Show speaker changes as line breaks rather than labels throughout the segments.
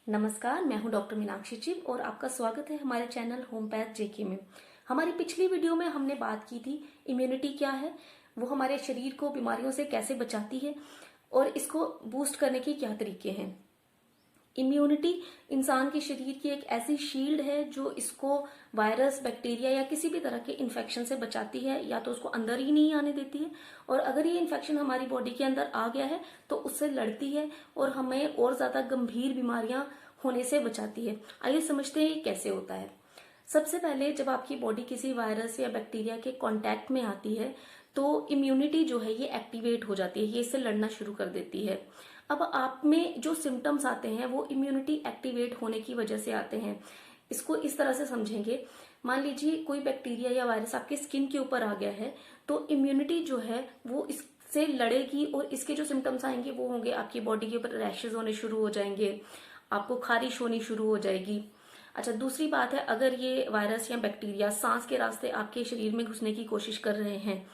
नमस्कार, मैं हूं डॉक्टर मीनाक्षी जी और आपका स्वागत है हमारे चैनल होम्योपैथ जेके में। हमारी पिछली वीडियो में हमने बात की थी इम्यूनिटी क्या है, वो हमारे शरीर को बीमारियों से कैसे बचाती है और इसको बूस्ट करने के क्या तरीके हैं। इम्यूनिटी इंसान के शरीर की एक ऐसी शील्ड है जो इसको वायरस, बैक्टीरिया या किसी भी तरह के इन्फेक्शन से बचाती है, या तो उसको अंदर ही नहीं आने देती है, और अगर ये इन्फेक्शन हमारी बॉडी के अंदर आ गया है तो उससे लड़ती है और हमें और ज्यादा गंभीर बीमारियां होने से बचाती है। आइए समझते हैं ये कैसे होता है। सबसे पहले जब आपकी बॉडी किसी वायरस या बैक्टीरिया के कांटेक्ट में आती है तो इम्यूनिटी जो है ये एक्टिवेट हो जाती है, ये इससे लड़ना शुरू कर देती है। अब आप में जो सिम्टम्स आते हैं वो इम्यूनिटी एक्टिवेट होने की वजह से आते हैं। इसको इस तरह से समझेंगे, मान लीजिए कोई बैक्टीरिया या वायरस आपके स्किन के ऊपर आ गया है तो इम्यूनिटी जो है वो इससे लड़ेगी और इसके जो सिम्टम्स आएंगे वो होंगे आपकी बॉडी के ऊपर रैशेज होने शुरू हो जाएंगे, आपको खारिश होनी शुरू हो जाएगी। अच्छा, दूसरी बात है, अगर ये वायरस या बैक्टीरिया सांस के रास्ते आपके शरीर में घुसने की कोशिश कर रहे हैं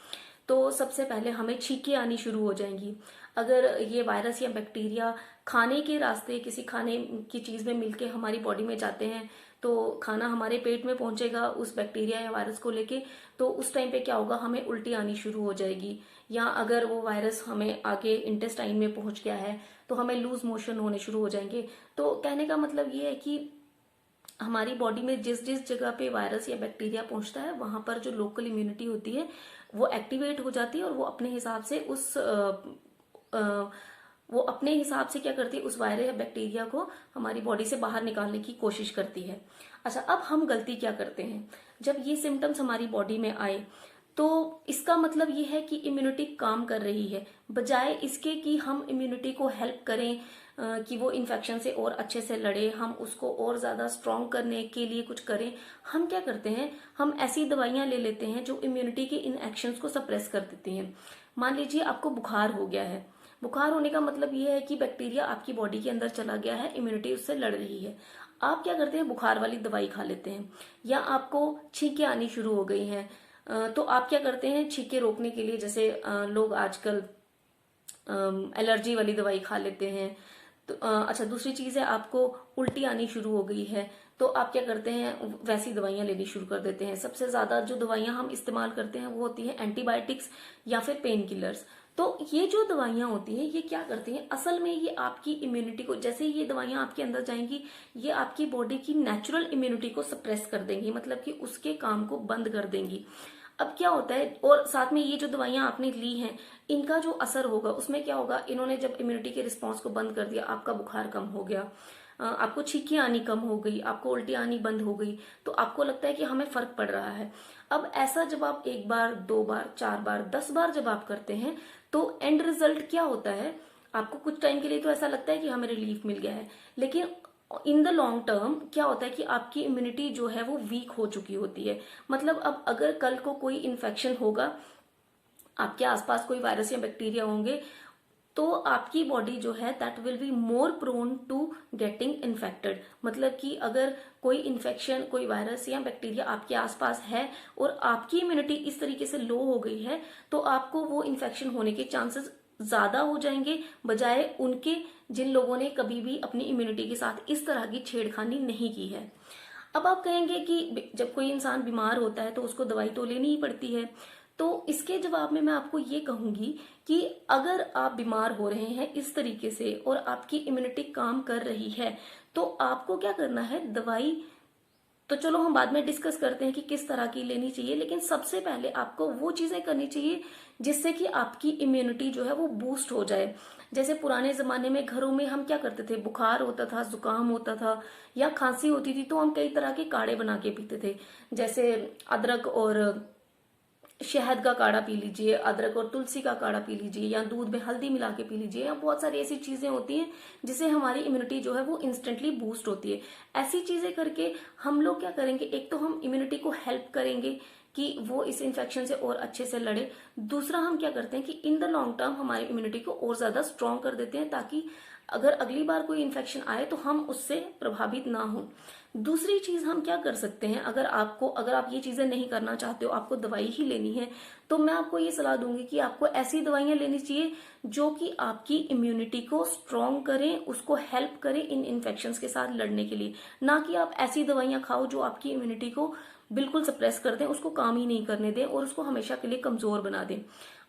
तो सबसे पहले हमें छींकें आनी शुरू हो जाएंगी। अगर ये वायरस या बैक्टीरिया खाने के रास्ते किसी खाने की चीज में मिलके हमारी बॉडी में जाते हैं तो खाना हमारे पेट में पहुंचेगा उस बैक्टीरिया या वायरस को लेके, तो उस टाइम पे क्या होगा, हमें उल्टी आनी शुरू हो जाएगी। या अगर वो वायरस हमें आगे इंटेस्टाइन में पहुंच गया है तो हमें लूज मोशन होने शुरू हो जाएंगे। तो कहने का मतलब ये है कि हमारी बॉडी में जिस जिस जगह पे वायरस या बैक्टीरिया पहुंचता है वहां पर जो लोकल इम्यूनिटी होती है वो एक्टिवेट हो जाती है और वो अपने हिसाब से क्या करती है, उस वायरस या बैक्टीरिया को हमारी बॉडी से बाहर निकालने की कोशिश करती है। अच्छा, अब हम गलती क्या करते हैं, जब ये सिम्टम्स हमारी बॉडी में आए तो इसका मतलब ये है कि इम्यूनिटी काम कर रही है, बजाय इसके कि हम इम्यूनिटी को हेल्प करें कि वो इन्फेक्शन से और अच्छे से लड़े, हम उसको और ज्यादा स्ट्रॉन्ग करने के लिए कुछ करें। हम क्या करते हैं, हम ऐसी दवाइयां ले लेते हैं जो इम्यूनिटी के इन एक्शंस को सप्रेस कर देती हैं। मान लीजिए आपको बुखार हो गया है, बुखार होने का मतलब ये है कि बैक्टीरिया आपकी बॉडी के अंदर चला गया है, इम्यूनिटी उससे लड़ रही है। आप क्या करते हैं, बुखार वाली दवाई खा लेते हैं। या आपको छींकें आनी शुरू हो गई हैं तो आप क्या करते हैं, छींकें रोकने के लिए जैसे लोग आजकल एलर्जी वाली दवाई खा लेते हैं। तो अच्छा, दूसरी चीज है, आपको उल्टी आनी शुरू हो गई है तो आप क्या करते हैं, वैसी दवाइयां लेनी शुरू कर देते हैं। सबसे ज्यादा जो दवाइयां हम इस्तेमाल करते हैं वो होती है एंटीबायोटिक्स या फिर पेन किलर्स। तो ये जो दवाइयां होती हैं ये क्या करती हैं, असल में ये आपकी इम्यूनिटी को, जैसे ये दवाइयां आपके अंदर जाएंगी ये आपकी बॉडी की नेचुरल इम्यूनिटी को सप्रेस कर देंगी, मतलब कि उसके काम को बंद कर देंगी। अब क्या होता है, और साथ में ये जो दवाइयां आपने ली हैं इनका जो असर होगा उसमें क्या होगा, इन्होंने जब इम्यूनिटी के रिस्पॉन्स को बंद कर दिया, आपका बुखार कम हो गया, आपको छींकें आनी कम हो गई, आपको उल्टी आनी बंद हो गई, तो आपको लगता है कि हमें फर्क पड़ रहा है। अब ऐसा जब आप एक बार, दो बार, चार बार, 10 बार जब आप करते हैं तो एंड रिजल्ट क्या होता है, आपको कुछ टाइम के लिए तो ऐसा लगता है कि हमें रिलीफ मिल गया है, लेकिन इन द लॉन्ग टर्म क्या होता है कि आपकी इम्यूनिटी जो है वो वीक हो चुकी होती है। मतलब अब अगर कल को कोई इन्फेक्शन होगा, आपके आसपास कोई वायरस या बैक्टीरिया होंगे, तो आपकी बॉडी जो है that will be more prone to getting infected. मतलब कि अगर कोई इन्फेक्शन, कोई वायरस या बैक्टीरिया आपके आसपास है और आपकी इम्यूनिटी इस तरीके से लो हो गई है तो आपको वो इन्फेक्शन होने के चांसेस ज्यादा हो जाएंगे, बजाय उनके जिन लोगों ने कभी भी अपनी इम्यूनिटी के साथ इस तरह की छेड़खानी नहीं की है। अब आप कहेंगे कि जब कोई इंसान बीमार होता है तो उसको दवाई तो लेनी ही पड़ती है। तो इसके जवाब में मैं आपको ये कहूंगी कि अगर आप बीमार हो रहे हैं इस तरीके से और आपकी इम्यूनिटी काम कर रही है तो आपको क्या करना है, दवाई तो चलो हम बाद में डिस्कस करते हैं कि किस तरह की लेनी चाहिए, लेकिन सबसे पहले आपको वो चीजें करनी चाहिए जिससे कि आपकी इम्यूनिटी जो है वो बूस्ट हो जाए। जैसे पुराने जमाने में घरों में हम क्या करते थे, बुखार होता था, जुकाम होता था या खांसी होती थी तो हम कई तरह के काढ़े बना के पीते थे। जैसे अदरक और शहद का काढ़ा पी लीजिए, अदरक और तुलसी का काढ़ा पी लीजिए, या दूध में हल्दी मिला के पी लीजिए, या बहुत सारी ऐसी चीजें होती हैं जिससे हमारी इम्यूनिटी जो है वो इंस्टेंटली बूस्ट होती है। ऐसी चीजें करके हम लोग क्या करेंगे, एक तो हम इम्यूनिटी को हेल्प करेंगे कि वो इस इन्फेक्शन से और अच्छे से लड़े। दूसरा हम क्या करते हैं कि इन द लॉन्ग टर्म हमारी इम्यूनिटी को और ज्यादा स्ट्रॉन्ग कर देते हैं ताकि अगर अगली बार कोई इन्फेक्शन आए तो हम उससे प्रभावित ना हो। दूसरी चीज हम क्या कर सकते हैं, अगर आप ये चीजें नहीं करना चाहते हो, आपको दवाई ही लेनी है, तो मैं आपको ये सलाह दूंगी कि आपको ऐसी दवाइयां लेनी चाहिए जो कि आपकी इम्यूनिटी को स्ट्रॉन्ग करें, उसको हेल्प करें इन इन्फेक्शंस के साथ लड़ने के लिए। ना कि आप ऐसी दवाइयां खाओ जो आपकी इम्यूनिटी को बिल्कुल सप्रेस कर दें, उसको काम ही नहीं करने दें और उसको हमेशा के लिए कमजोर बना दें।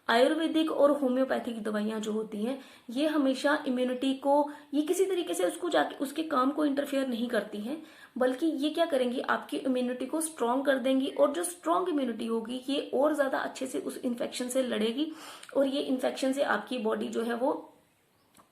आयुर्वेदिक और होम्योपैथिक दवाइयां जो होती हैं, ये हमेशा इम्यूनिटी को, ये किसी तरीके से उसको जाके उसके काम को इंटरफेयर नहीं करती हैं, बल्कि ये क्या करेंगी, आपकी इम्यूनिटी को स्ट्रांग कर देंगी। और जो स्ट्रांग इम्यूनिटी होगी ये और ज्यादा अच्छे से उस इन्फेक्शन से लड़ेगी और ये इन्फेक्शन से आपकी बॉडी जो है वो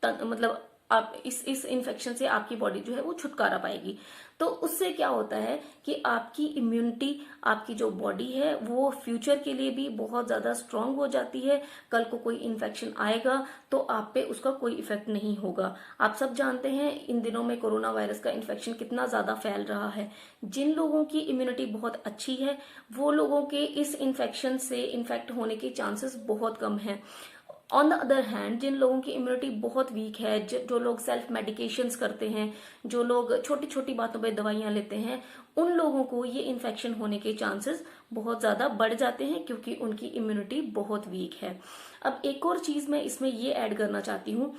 मतलब आप इस इन्फेक्शन से आपकी बॉडी जो है वो छुटकारा पाएगी। तो उससे क्या होता है कि आपकी इम्यूनिटी, आपकी जो बॉडी है वो फ्यूचर के लिए भी बहुत ज्यादा स्ट्रांग हो जाती है। कल को कोई इन्फेक्शन आएगा तो आप पे उसका कोई इफेक्ट नहीं होगा। आप सब जानते हैं इन दिनों में कोरोना वायरस का इन्फेक्शन कितना ज्यादा फैल रहा है। जिन लोगों की इम्यूनिटी बहुत अच्छी है वो लोगों के इस इन्फेक्शन से इन्फेक्ट होने के चांसेस बहुत कम है। ऑन द अदर हैंड जिन लोगों की इम्यूनिटी बहुत वीक है, जो लोग सेल्फ मेडिकेशंस करते हैं, जो लोग छोटी छोटी बातों पे दवाइयां लेते हैं, उन लोगों को ये इन्फेक्शन होने के चांसेस बहुत ज्यादा बढ़ जाते हैं क्योंकि उनकी इम्यूनिटी बहुत वीक है। अब एक और चीज मैं इसमें ये ऐड करना चाहती हूँ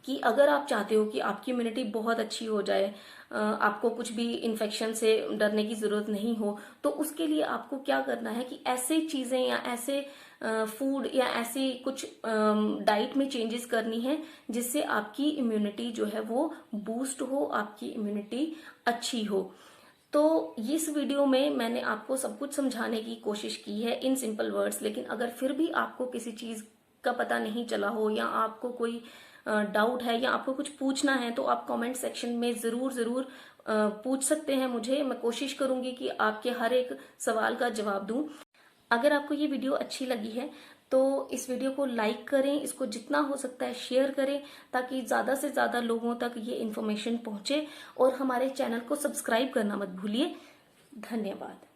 कि अगर आप चाहते हो कि आपकी इम्यूनिटी बहुत अच्छी हो जाए, आपको कुछ भी इन्फेक्शन से डरने की जरूरत नहीं हो, तो उसके लिए आपको क्या करना है कि ऐसे चीजें या ऐसे फूड या ऐसी कुछ डाइट में चेंजेस करनी है जिससे आपकी इम्यूनिटी जो है वो बूस्ट हो, आपकी इम्यूनिटी अच्छी हो। तो इस वीडियो में मैंने आपको सब कुछ समझाने की कोशिश की है इन सिंपल वर्ड्स, लेकिन अगर फिर भी आपको किसी चीज का पता नहीं चला हो या आपको कोई डाउट है या आपको कुछ पूछना है तो आप कमेंट सेक्शन में जरूर जरूर पूछ सकते हैं मुझे। मैं कोशिश करूंगी कि आपके हर एक सवाल का जवाब दूं। अगर आपको ये वीडियो अच्छी लगी है तो इस वीडियो को लाइक करें, इसको जितना हो सकता है शेयर करें ताकि ज्यादा से ज्यादा लोगों तक ये इन्फॉर्मेशन पहुंचे, और हमारे चैनल को सब्सक्राइब करना मत भूलिए। धन्यवाद।